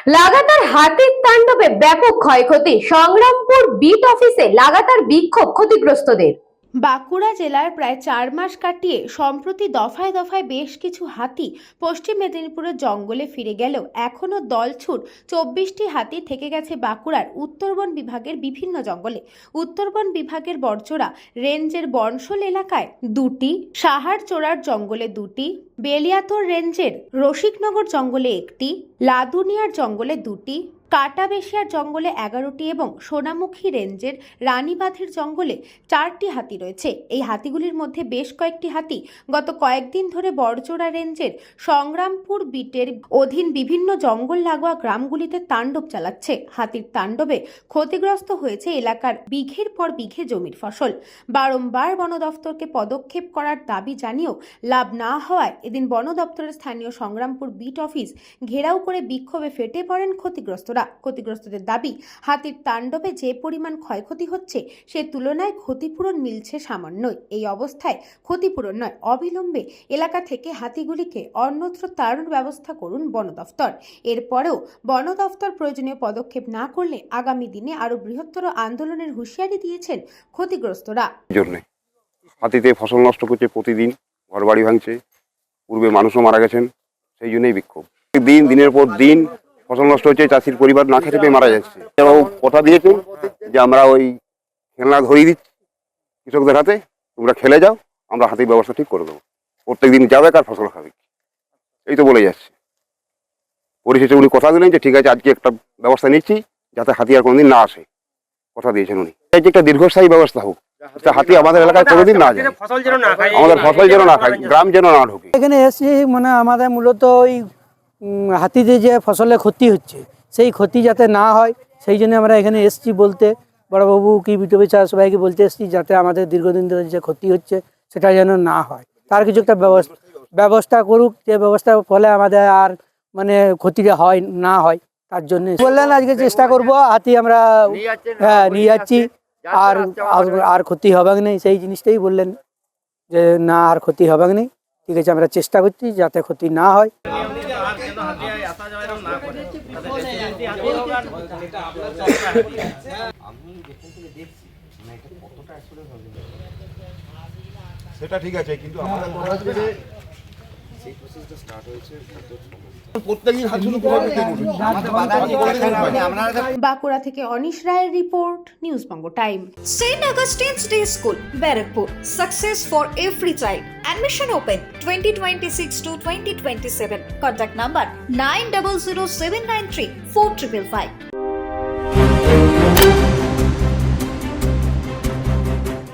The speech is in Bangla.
লাগাতার হাতির তাণ্ডবে ব্যাপক ক্ষয়ক্ষতি, সংগ্রামপুর বিট অফিসে লাগাতার বিক্ষোভ ক্ষতিগ্রস্তদের। বাঁকুড়া জেলার প্রায় 4 মাস কাটিয়ে সম্প্রতি দফায় দফায় বেশ কিছু হাতি পশ্চিম মেদিনীপুরের জঙ্গলে ফিরে গেলেও এখনও দলছুট 24টি হাতি থেকে গেছে বাঁকুড়ার উত্তরবন বিভাগের বিভিন্ন জঙ্গলে। উত্তরবন বিভাগের বড়চোরা রেঞ্জের বনশোল এলাকায় 2টি, সাহারচোরার জঙ্গলে 2টি, বেলিয়াতোর রেঞ্জের রসিকনগর জঙ্গলে 1টি, লাদুনিয়ার জঙ্গলে 2টি, কাটাবেশিয়ার জঙ্গলে 11টি এবং সোনামুখী রেঞ্জের রানীবাঁধের জঙ্গলে 4টি হাতি রয়েছে। এই হাতিগুলির মধ্যে বেশ কয়েকটি হাতি গত কয়েকদিন ধরে বড়চোরা রেঞ্জের সংগ্রামপুর বিটের অধীন বিভিন্ন জঙ্গল লাগোয়া গ্রামগুলিতে তাণ্ডব চালাচ্ছে। হাতির তাণ্ডবে ক্ষতিগ্রস্ত হয়েছে এলাকার বিঘের পর বিঘে জমির ফসল। বারংবার বন দফতরকে পদক্ষেপ করার দাবি জানিয়েও লাভ না হওয়ায় এদিন বন দপ্তরের স্থানীয় সংগ্রামপুর বিট অফিস ঘেরাও করে বিক্ষোভে ফেটে পড়েন ক্ষতিগ্রস্তদের দাবি, হাতির তাণ্ডবে যে পরিমাণ ক্ষয়ক্ষতি হচ্ছে সে তুলনায় ক্ষতিপূরণ মিলছে সামান্যই। এই অবস্থায় ক্ষতিপূরণ নয়, অবিলম্বে এলাকা থেকে হাতিগুলিকে অন্যত্র তাড়ানোর ব্যবস্থা করুন বন দফতর। এরপরেও বন দফতর প্রয়োজনীয় পদক্ষেপ না করলে আগামী দিনে আরো বৃহত্তর আন্দোলনের হুঁশিয়ারি দিয়েছেন ক্ষতিগ্রস্তরা। হাতিতে ফসল নষ্ট করছে, প্রতিদিন ঘরবাড়ি ভাঙছে, পূর্বে মানুষও মারা গেছেন, সেই জন্যই বিক্ষোভ। দিনের পর দিন ফসল নষ্ট হচ্ছে, চাষির পরিবার না খেতে পেয়ে মারা যাচ্ছে। এরাও কথা দিয়েছেন যে আমরা ওই খেলনা ধরিয়ে দিচ্ছি কৃষকদের হাতে, তোমরা খেলে যাও, আমরা হাতির ব্যবস্থা ঠিক করে দেবো। প্রত্যেকদিন যাবে কার ফসল খাবে, এই তো বলে যাচ্ছে। পরিশেষে উনি কথা দিলেন যে ঠিক আছে, আজকে একটা ব্যবস্থা নিচ্ছি যাতে হাতি আর কোনোদিন না আসে, কথা দিয়েছেন উনি। এই যে একটা দীর্ঘস্থায়ী ব্যবস্থা হোক, হাতি আমাদের এলাকায় কোনোদিন না যায়, আমাদের ফসল যেন না খায়, গ্রাম যেন না ঢুকে। এখানে এসে মানে আমাদের মূলত ওই হাতিতে যে ফসলের ক্ষতি হচ্ছে সেই ক্ষতি যাতে না হয় সেই জন্য আমরা এখানে এসছি বলতে, বড়বাবু কি বিটবি চা সবাইকে বলতে এসছি যাতে আমাদের দীর্ঘদিন ধরে যে ক্ষতি হচ্ছে সেটা যেন না হয়, তার কিছু একটা ব্যবস্থা করুক, যে ব্যবস্থার ফলে আমাদের আর মানে ক্ষতিটা হয় না হয় তার জন্য বললেন আজকে চেষ্টা করব। হাতি আমরা নিয়ে যাচ্ছি, আর ক্ষতি হবে না সেই জিনিসটাই বললেন যে না আর ক্ষতি হবে না, ঠিক আছে আমরা চেষ্টা করছি যাতে ক্ষতি না হয়। সেটা ঠিক আছে, কিন্তু আমাদের কথা হচ্ছে যে সেই প্রসেসটা স্টার্ট হয়েছে বাঁকুড়া থেকে অনিশ রায়ের report, news Banga time. St. Augustine's Day School, Barrackpur. Success for every child. Admission open 2026 to 2027. Contact number 900793 4555.